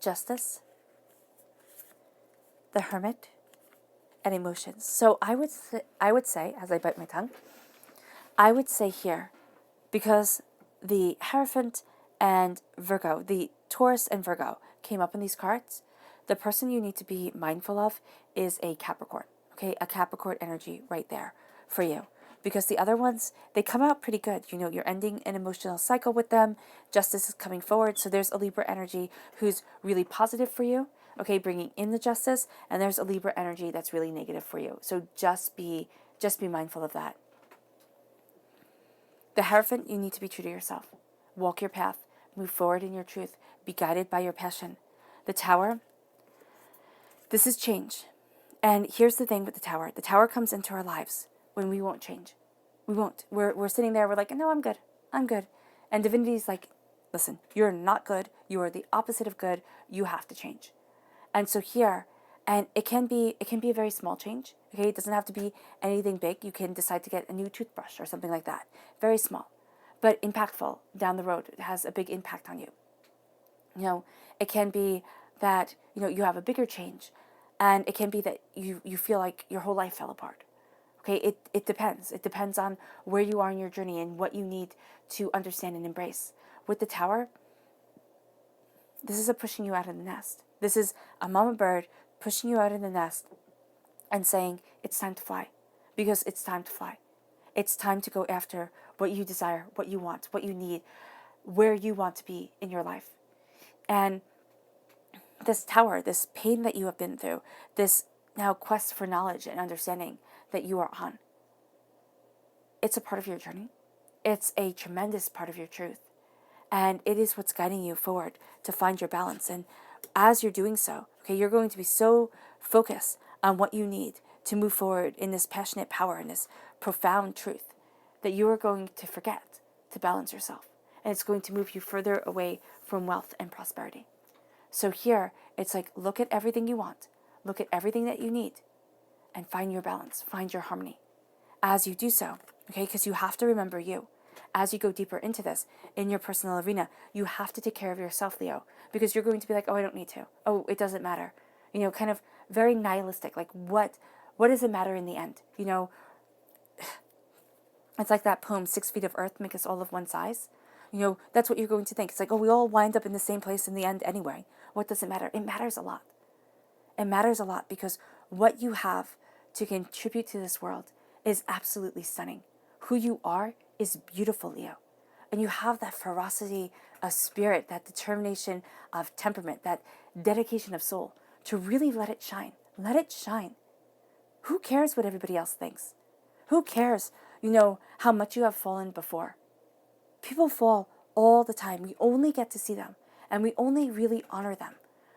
Justice. The Hermit. And Emotions. So I would say, as I bite my tongue, I would say here, because the Hierophant and Virgo, the Taurus and Virgo came up in these cards, the person you need to be mindful of is a Capricorn. Okay, a Capricorn energy right there for you. Because the other ones, they come out pretty good. You're ending an emotional cycle with them. Justice is coming forward. So there's a Libra energy who's really positive for you. Okay, bringing in the justice. And there's a Libra energy that's really negative for you. So just be mindful of that. The Hierophant, you need to be true to yourself. Walk your path. Move forward in your truth. Be guided by your passion. The Tower, This is change. And here's the thing with the tower. The tower comes into our lives when we won't change. We won't. We're sitting there, we're like, no, I'm good. I'm good. And divinity's like, listen, you're not good. You are the opposite of good. You have to change. And so here, and it can be a very small change. Okay, it doesn't have to be anything big. You can decide to get a new toothbrush or something like that. Very small, but impactful down the road. It has a big impact on you. You know, it can be that, you know, you have a bigger change, and it can be that you feel like your whole life fell apart. Okay, it depends. It depends on where you are in your journey and what you need to understand and embrace. With the tower, this is a pushing you out of the nest. This is a mama bird pushing you out of the nest and saying, it's time to fly. Because it's time to fly. It's time to go after what you desire, what you want, what you need, where you want to be in your life. And this tower, this pain that you have been through, this now quest for knowledge and understanding that you are on, it's a part of your journey. It's a tremendous part of your truth. And it is what's guiding you forward to find your balance. And as you're doing so, okay, you're going to be so focused on what you need to move forward in this passionate power and this profound truth that you are going to forget to balance yourself. And it's going to move you further away from wealth and prosperity. So here, it's like, look at everything you want. Look at everything that you need and find your balance, find your harmony. As you do so, okay, because you have to remember you. As you go deeper into this, in your personal arena, you have to take care of yourself, Leo, because you're going to be like, oh, I don't need to. Oh, it doesn't matter. You know, kind of very nihilistic. Like, what does it matter in the end? You know, it's like that poem, 6 feet of earth make us all of one size. You know, that's what you're going to think. It's like, oh, we all wind up in the same place in the end anyway. What does it matter? It matters a lot. It matters a lot because what you have to contribute to this world is absolutely stunning. Who you are is beautiful, Leo. And you have that ferocity of spirit, that determination of temperament, that dedication of soul to really let it shine. Let it shine. Who cares what everybody else thinks? Who cares, you know, how much you have fallen before? People fall all the time. We only get to see them, and we only really honor them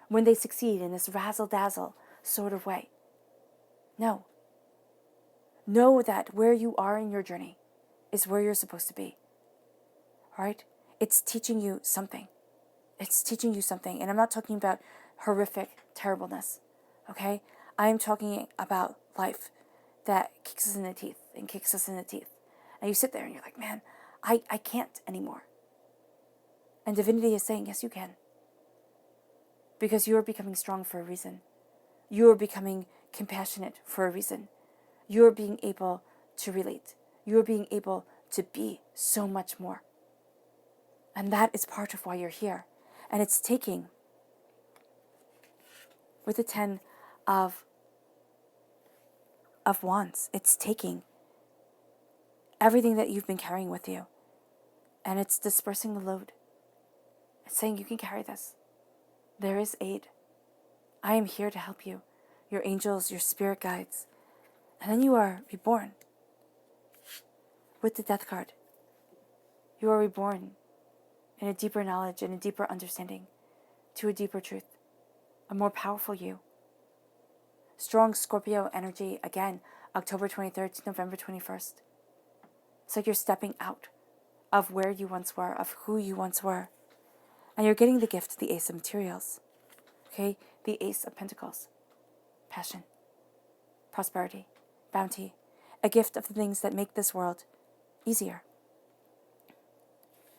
when they succeed in this razzle-dazzle sort of way. No. Know that where you are in your journey is where you're supposed to be. All right? It's teaching you something. It's teaching you something. And I'm not talking about horrific terribleness. Okay? I am talking about life that kicks us in the teeth and kicks us in the teeth. And you sit there and you're like, man, I can't anymore. And divinity is saying, yes, you can. Because you are becoming strong for a reason. You are becoming compassionate for a reason. You are being able to relate. You are being able to be so much more. And that is part of why you're here. And it's taking, with the 10 of wands, it's taking everything that you've been carrying with you, and it's dispersing the load. It's saying you can carry this. There is aid. I am here to help you. Your angels, your spirit guides. And then you are reborn. With the death card, you are reborn in a deeper knowledge and a deeper understanding to a deeper truth, a more powerful you. Strong Scorpio energy, again, October 23rd to November 21st. It's like you're stepping out of where you once were, of who you once were. And you're getting the gift, the Ace of Materials. Okay? The Ace of Pentacles. Passion. Prosperity. Bounty. A gift of the things that make this world easier.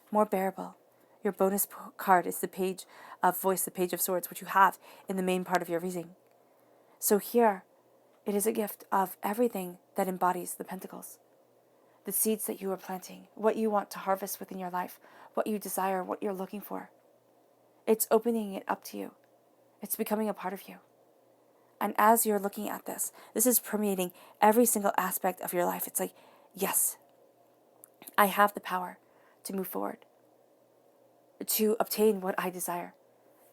More bearable. Your bonus card is the Page of Voice, the Page of Swords, which you have in the main part of your reading. So here, it is a gift of everything that embodies the Pentacles. The seeds that you are planting, what you want to harvest within your life, what you desire, what you're looking for. It's opening it up to you. It's becoming a part of you. And as you're looking at this, this is permeating every single aspect of your life. It's like, yes, I have the power to move forward, to obtain what I desire.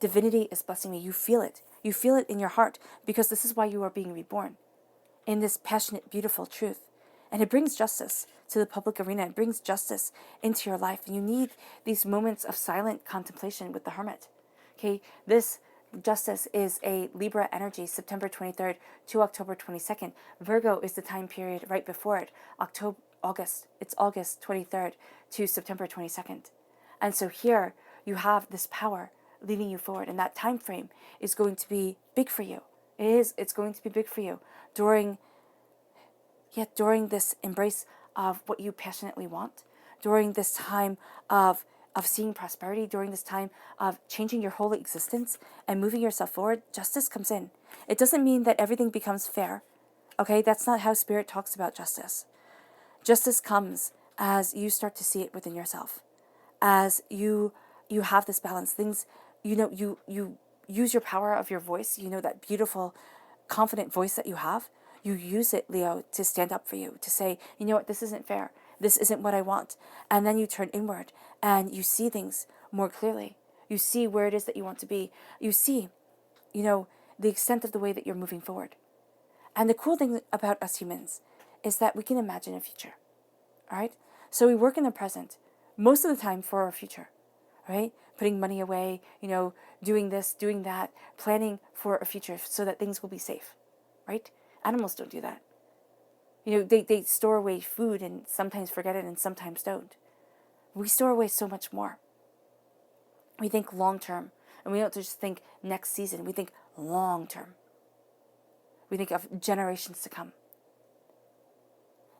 Divinity is blessing me. You feel it. You feel it in your heart because this is why you are being reborn in this passionate, beautiful truth. And it brings justice to the public arena. It brings justice into your life. And you need these moments of silent contemplation with the hermit. Okay, this Justice is a Libra energy, September 23rd to October 22nd. Virgo is the time period right before it, August. It's August 23rd to September 22nd. And so here you have this power leading you forward, and that time frame is going to be big for you. It's going to be big for you during this embrace of what you passionately want, during this time of seeing prosperity, during this time of changing your whole existence and moving yourself forward. Justice comes in. It doesn't mean that everything becomes fair. Okay, that's not how Spirit talks about justice. Justice comes as you start to see it within yourself, as you have this balance. Things, you use your power of your voice. That beautiful, confident voice that you have. You use it, Leo, to stand up for you, to say, you know what, this isn't fair. This isn't what I want. And then you turn inward and you see things more clearly. You see where it is that you want to be. You see, the extent of the way that you're moving forward. And the cool thing about us humans is that we can imagine a future, all right? So we work in the present most of the time for our future, right? Putting money away, doing this, doing that, planning for a future so that things will be safe, right? Animals don't do that. They store away food and sometimes forget it and sometimes don't. We store away so much more. We think long term, and we don't just think next season. We think long term. We think of generations to come.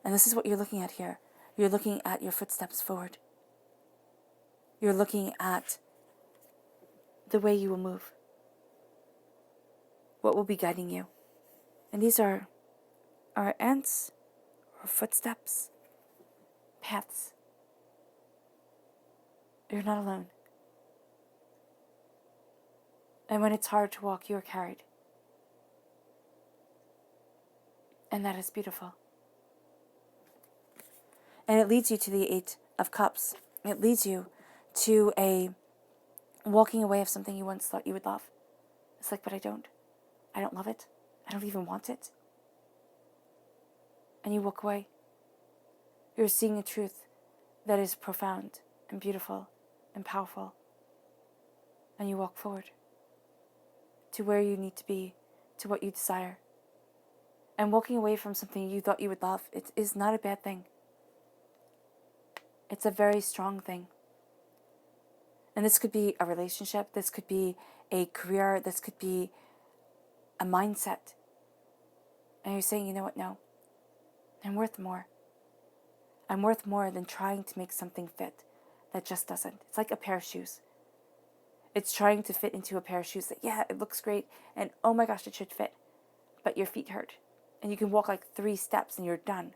And this is what you're looking at here. You're looking at your footsteps forward. You're looking at the way you will move. What will be guiding you. And these are our ants, or footsteps, paths. You're not alone. And when it's hard to walk, you are carried. And that is beautiful. And it leads you to the Eight of Cups. It leads you to a walking away of something you once thought you would love. It's like, but I don't. I don't love it. I don't even want it. And you walk away. You're seeing a truth that is profound and beautiful and powerful. And you walk forward to where you need to be, to what you desire. And walking away from something you thought you would love, it is not a bad thing. It's a very strong thing. And this could be a relationship, this could be a career, this could be a mindset. And you're saying, you know what, no. I'm worth more. I'm worth more than trying to make something fit that just doesn't. It's like a pair of shoes. It's trying to fit into a pair of shoes that, yeah, it looks great, and oh my gosh, it should fit. But your feet hurt. And you can walk like 3 steps and you're done.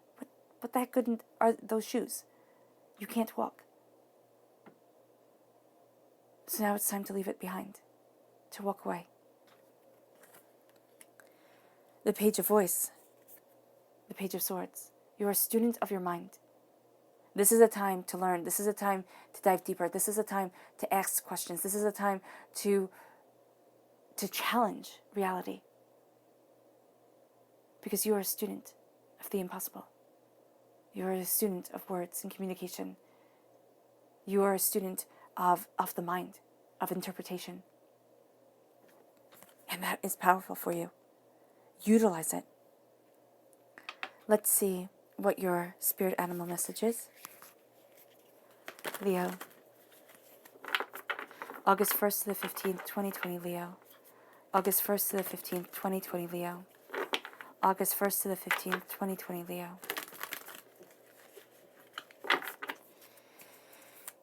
What the heck good are those shoes? You can't walk. So now it's time to leave it behind, to walk away. The Page of Voice, the Page of Swords. You're a student of your mind. This is a time to learn. This is a time to dive deeper. This is a time to ask questions. This is a time to challenge reality. Because you are a student of the impossible. You are a student of words and communication. You are a student of the mind, of interpretation. And that is powerful for you. Utilize it. Let's see what your spirit animal message is. Leo. August 1st to the 15th, 2020, Leo. August 1st to the 15th, 2020, Leo. August 1st to the 15th, 2020, Leo.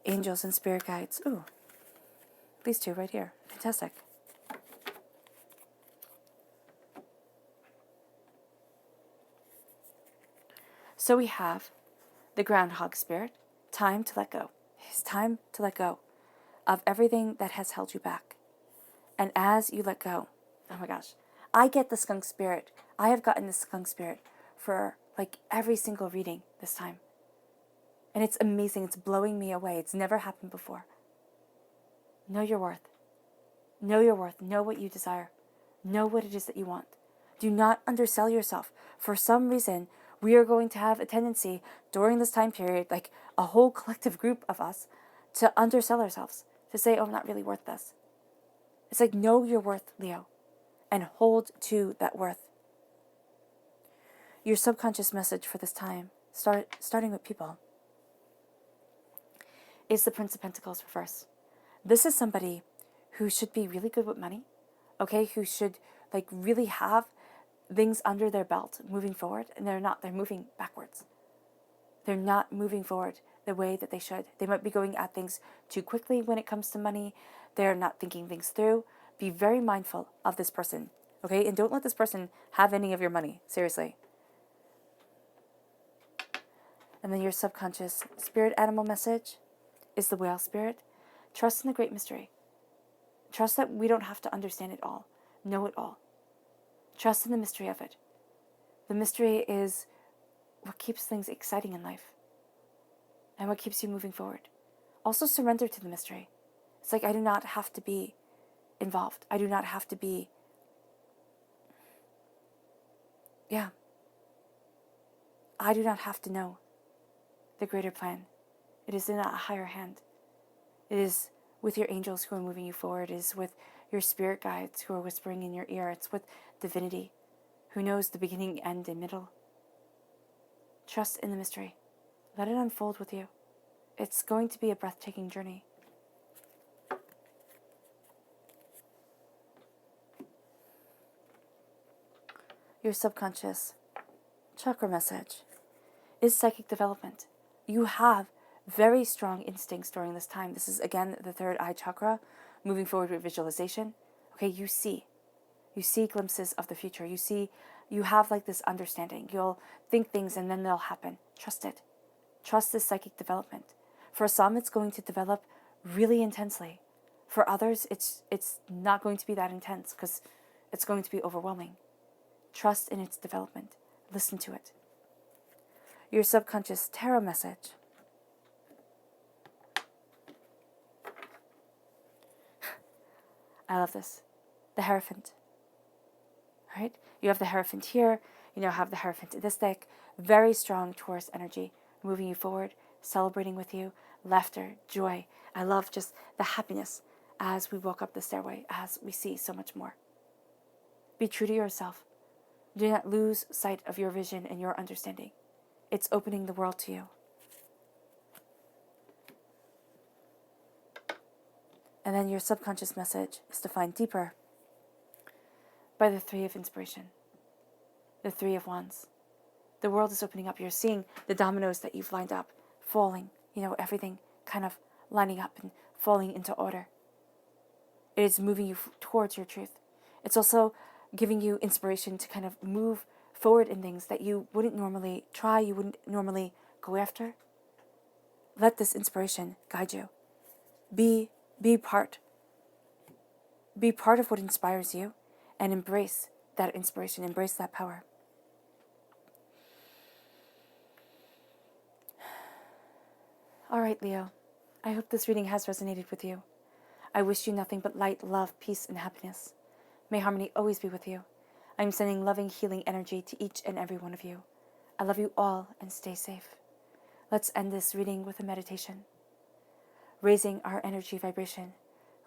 Angels and spirit guides. Ooh, these two right here. Fantastic. So we have the groundhog spirit. Time to let go. It's time to let go of everything that has held you back. And as you let go, oh my gosh, I get the skunk spirit. I have gotten the skunk spirit for like every single reading this time. And it's amazing. It's blowing me away. It's never happened before. Know your worth. Know your worth. Know what you desire. Know what it is that you want. Do not undersell yourself. For some reason, we are going to have a tendency during this time period, like a whole collective group of us, to undersell ourselves. To say, oh, I'm not really worth this. It's like, know your worth, Leo, and hold to that worth. Your subconscious message for this time, starting with people, is the Prince of Pentacles reverse. This is somebody who should be really good with money, okay, who should like really have things under their belt moving forward, and they're not. They're moving backwards. They're not moving forward the way that they should. They might be going at things too quickly when it comes to money. They're not thinking things through. Be very mindful of this person, okay? And don't let this person have any of your money, seriously. And then your subconscious spirit animal message is the whale spirit. Trust in the great mystery. Trust that we don't have to understand it all, know it all. Trust in the mystery of it. The mystery is what keeps things exciting in life and what keeps you moving forward. Also surrender to the mystery. It's like, I do not have to be involved. I do not have to be, I do not have to know the greater plan. It is in a higher hand. It is with your angels who are moving you forward. It is with your spirit guides who are whispering in your ear. It's with divinity who knows the beginning, end, and middle. Trust in the mystery. Let it unfold with you. It's going to be a breathtaking journey. Your subconscious chakra message is psychic development. You have very strong instincts during this time. This is, again, the third eye chakra, moving forward with visualization. Okay, you see glimpses of the future. You have like this understanding. You'll think things and then they'll happen. Trust it. Trust this psychic development. For some, it's going to develop really intensely. For others, it's not going to be that intense because it's going to be overwhelming. Trust in its development. Listen to it. Your subconscious tarot message. I love this. The Hierophant. All right? You have the Hierophant here. You now have the Hierophant in this deck. Very strong Taurus energy, moving you forward, celebrating with you, laughter, joy. I love just the happiness as we walk up the stairway, as we see so much more. Be true to yourself. Do not lose sight of your vision and your understanding. It's opening the world to you. And then your subconscious message is defined deeper by the Three of Inspiration, the Three of Wands. The world is opening up. You're seeing the dominoes that you've lined up falling, everything kind of lining up and falling into order. It is moving you towards your truth. It's also giving you inspiration to kind of move forward in things that you wouldn't normally try, you wouldn't normally go after. Let this inspiration guide you. Be part. Be part of what inspires you and embrace that inspiration, embrace that power. All right, Leo. I hope this reading has resonated with you. I wish you nothing but light, love, peace, and happiness. May harmony always be with you. I'm sending loving, healing energy to each and every one of you. I love you all and stay safe. Let's end this reading with a meditation. Raising our energy vibration,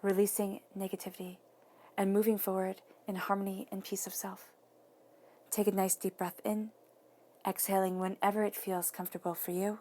releasing negativity, and moving forward in harmony and peace of self. Take a nice deep breath in, exhaling whenever it feels comfortable for you.